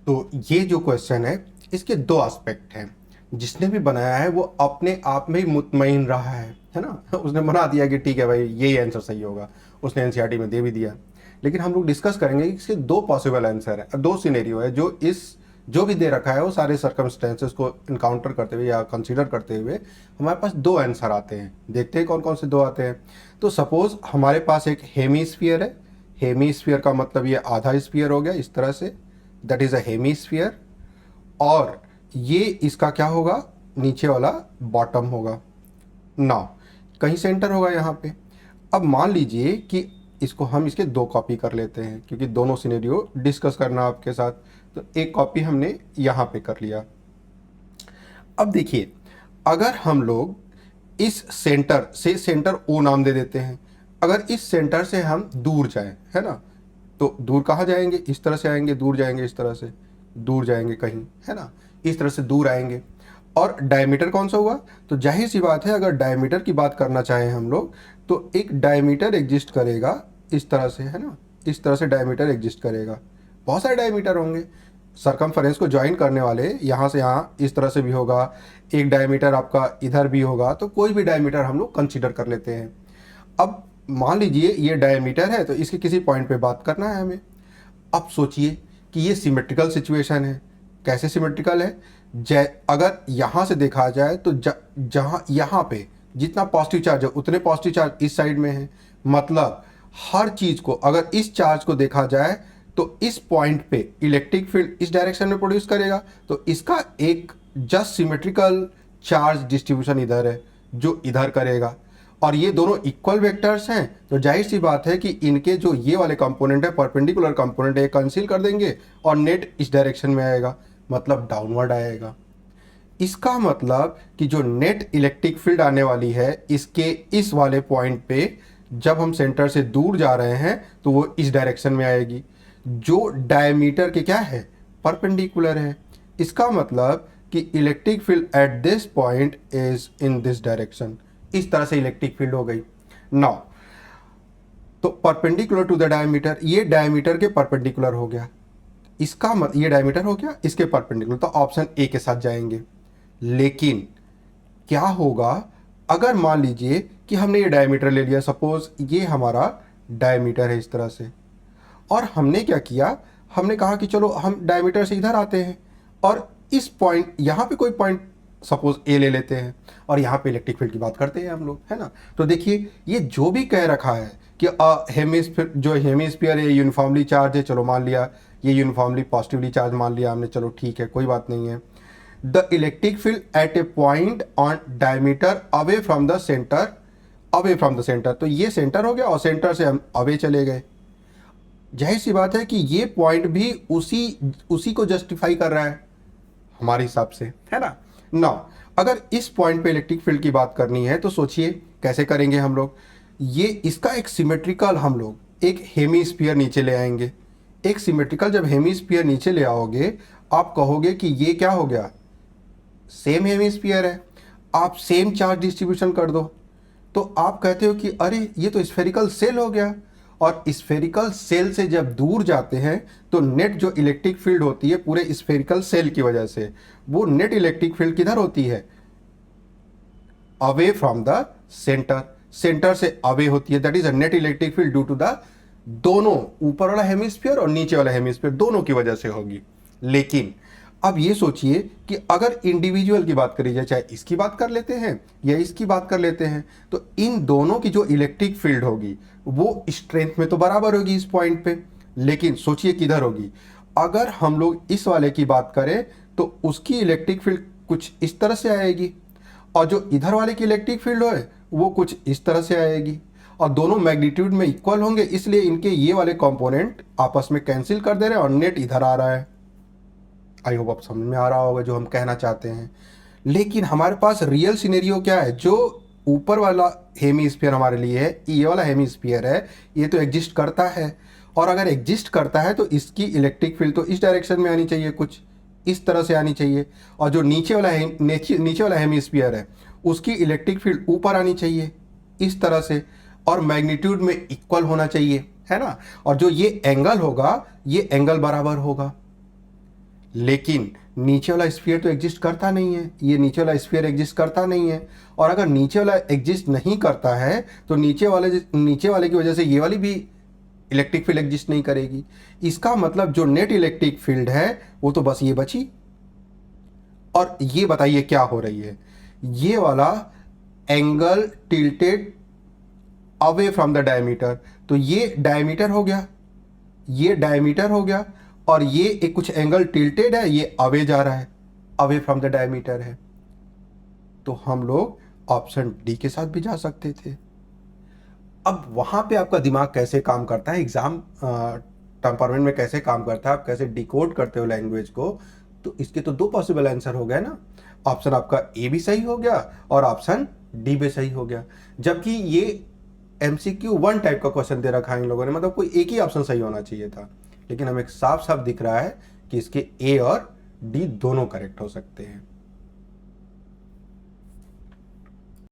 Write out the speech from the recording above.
तो ये जो क्वेश्चन है इसके दो एस्पेक्ट हैं। जिसने भी बनाया है वो अपने आप में ही मुतमईन रहा है ना। उसने बना दिया कि ठीक है भाई यही आंसर सही होगा, उसने एनसीईआरटी में दे भी दिया। लेकिन हम लोग डिस्कस करेंगे कि इसके दो पॉसिबल आंसर है, दो सिनेरियो है जो भी दे रखा है वो सारे सर्कमस्टेंसेस को इनकाउंटर करते हुए या कंसीडर करते हुए हमारे पास दो आंसर आते हैं। देखते हैं कौन कौन से दो आते हैं। तो सपोज हमारे पास एक हेमीस्फीयर है। हेमीस्फीयर का मतलब ये आधा स्फीयर हो गया इस तरह से, दैट इज अ हेमीस्फीयर। और ये इसका क्या होगा, नीचे वाला बॉटम होगा। नाउ कहीं सेंटर होगा यहाँ पे। अब मान लीजिए कि इसको हम इसके दो कॉपी कर लेते हैं क्योंकि दोनों सिनेरियो डिस्कस करना आपके साथ। तो एक कॉपी हमने यहाँ पे कर लिया। अब देखिए, अगर हम लोग इस सेंटर से सेंटर ओ नाम दे देते हैं, अगर इस सेंटर से हम दूर जाएं, है ना, तो दूर कहाँ जाएंगे, इस तरह से आएंगे, दूर जाएंगे इस तरह से, दूर जाएंगे कहीं, है ना, इस तरह से दूर आएंगे। और डायमीटर कौन सा हुआ, तो जाहिर सी बात है अगर डायमीटर की बात करना चाहें हम लोग तो एक डायमीटर एग्जिस्ट करेगा इस तरह से, है ना, इस तरह से डायमीटर एग्जिस्ट करेगा। बहुत सारे डायमीटर होंगे सरकमफेरेंस को ज्वाइन करने वाले, यहाँ से यहाँ इस तरह से भी होगा, एक डायमीटर आपका इधर भी होगा। तो कोई भी डायमीटर हम लोग कंसीडर कर लेते हैं। अब मान लीजिए ये डायमीटर है तो इसके किसी पॉइंट पे बात करना है हमें। अब सोचिए कि ये सिमेट्रिकल सिचुएशन है। कैसे सिमेट्रिकल है, अगर यहाँ से देखा जाए तो जहाँ यहाँ पे जितना पॉजिटिव चार्ज है उतने पॉजिटिव चार्ज इस साइड में है। मतलब हर चीज़ को अगर इस चार्ज को देखा जाए तो इस पॉइंट पे इलेक्ट्रिक फील्ड इस डायरेक्शन में प्रोड्यूस करेगा। तो इसका एक जस्ट सिमेट्रिकल चार्ज डिस्ट्रीब्यूशन इधर है जो इधर करेगा। और ये दोनों इक्वल वेक्टर्स हैं तो जाहिर सी बात है कि इनके जो ये वाले कंपोनेंट है परपेंडिकुलर कंपोनेंट है कंसील कर देंगे और नेट इस डायरेक्शन में आएगा, मतलब डाउनवर्ड आएगा। इसका मतलब कि जो नेट इलेक्ट्रिक फील्ड आने वाली है इसके इस वाले पॉइंट पे जब हम सेंटर से दूर जा रहे हैं तो वो इस डायरेक्शन में आएगी जो डायमीटर के क्या है, परपेंडिकुलर है। इसका मतलब कि electric field at this point is in this direction. इस तरह से इलेक्ट्रिक फील्ड हो गई। नाउ तो परपेंडिकुलर टू द डायमीटर, ये डायमीटर के परपेंडिकुलर हो गया। इसका मतलब ये डायमीटर हो गया इसके परपेंडिकुलर, तो ऑप्शन ए के साथ जाएंगे। लेकिन क्या होगा अगर मान लीजिए कि हमने ये डायमीटर ले लिया, सपोज ये हमारा डायमीटर है इस तरह से, और हमने क्या किया, हमने कहा कि चलो हम डायमीटर से इधर आते हैं और इस पॉइंट यहाँ पे कोई पॉइंट सपोज ए ले लेते हैं और यहाँ पे इलेक्ट्रिक फील्ड की बात करते हैं हम लोग, है ना। तो देखिए ये जो भी कह रखा है कि हेमिस्फीयर जो हेमिस्फीयर है यूनिफॉर्मली चार्ज है, चलो मान लिया ये यूनिफॉर्मली पॉजिटिवली चार्ज मान लिया हमने, चलो ठीक है कोई बात नहीं है। The electric field at A point on diameter away from the centre, away from the centre, तो ये सेंटर हो गया और सेंटर से हम अवे चले गए। जाहिर सी बात है कि ये पॉइंट भी उसी को जस्टिफाई कर रहा है हमारे हिसाब से, है ना। नाउ अगर इस पॉइंट पे इलेक्ट्रिक फील्ड की बात करनी है तो सोचिए कैसे करेंगे हम लोग। ये इसका एक सिमेट्रिकल हम लोग एक हेमीस्फीयर नीचे ले आएंगे। एक सिमेट्रिकल जब हेमीस्फीयर नीचे ले आओगे आप कहोगे कि ये क्या हो गया, सेम हेमीस्फीयर है, आप सेम चार्ज डिस्ट्रीब्यूशन कर दो। तो आप कहते हो कि अरे ये तो स्फेरिकल सेल हो गया। और स्फेरिकल सेल से जब दूर जाते हैं तो नेट जो इलेक्ट्रिक फील्ड होती है पूरे स्फेरिकल सेल की वजह से, वो नेट इलेक्ट्रिक फील्ड किधर होती है, away from the center, center से अवे होती है। That is a net electric field due to the दोनों ऊपर वाला हेमिस्फीयर और नीचे वाला हेमिस्फीयर दोनों की वजह से होगी। लेकिन अब ये सोचिए कि अगर इंडिविजुअल की बात करी जाए, चाहे इसकी बात कर लेते हैं या इसकी बात कर लेते हैं, तो इन दोनों की जो इलेक्ट्रिक फील्ड होगी वो स्ट्रेंथ में तो बराबर होगी इस पॉइंट पे। लेकिन सोचिए किधर होगी, अगर हम लोग इस वाले की बात करें तो उसकी इलेक्ट्रिक फील्ड कुछ इस तरह से आएगी और जो इधर वाले की इलेक्ट्रिक फील्ड है वो कुछ इस तरह से आएगी। और दोनों मैग्नीट्यूड में इक्वल होंगे इसलिए इनके ये वाले कंपोनेंट आपस में कैंसिल कर दे रहे हैं और नेट इधर आ रहा है। आई होप आप समझ में आ रहा होगा जो हम कहना चाहते हैं। लेकिन हमारे पास रियल सिनेरियो क्या है, जो ऊपर वाला हेमीस्फीयर हमारे लिए है, ये वाला हेमीस्फीयर है, ये तो एग्जिस्ट करता है। और अगर एग्जिस्ट करता है तो इसकी इलेक्ट्रिक फील्ड तो इस डायरेक्शन में आनी चाहिए, कुछ इस तरह से आनी चाहिए। और जो नीचे वाला हेमीस्फीयर है उसकी इलेक्ट्रिक फील्ड ऊपर आनी चाहिए इस तरह से, और मैग्नीट्यूड में इक्वल होना चाहिए, है ना। और जो ये एंगल होगा ये एंगल बराबर होगा। लेकिन नीचे वाला स्फीयर तो एग्जिस्ट करता नहीं है, ये नीचे वाला स्फीयर एग्जिस्ट करता नहीं है। और अगर नीचे वाला एग्जिस्ट नहीं करता है तो नीचे वाले की वजह से ये वाली भी इलेक्ट्रिक फील्ड एग्जिस्ट नहीं करेगी। इसका मतलब जो नेट इलेक्ट्रिक फील्ड है वो तो बस ये बची। और ये बताइए क्या हो रही है, ये वाला angle tilted away from the diameter, तो ये डायमीटर हो गया, ये डायमीटर हो गया, और ये एक कुछ एंगल टिल्टेड है, ये अवे जा रहा है, अवे फ्रॉम द डायमीटर है। तो हम लोग ऑप्शन डी के साथ भी जा सकते थे। अब वहां पे आपका दिमाग कैसे काम करता है, एग्जाम टेम्परमेंट में कैसे काम करता है, आप कैसे डिकोड करते हो लैंग्वेज को, तो इसके तो दो पॉसिबल आंसर हो गए ना। ऑप्शन आपका ए भी सही हो गया और ऑप्शन डी भी सही हो गया। जबकि ये MCQ 1 टाइप का क्वेश्चन दे रखा है इन लोगों ने, मतलब कोई एक ही ऑप्शन सही होना चाहिए था, लेकिन हमें साफ साफ दिख रहा है कि इसके ए और डी दोनों करेक्ट हो सकते हैं।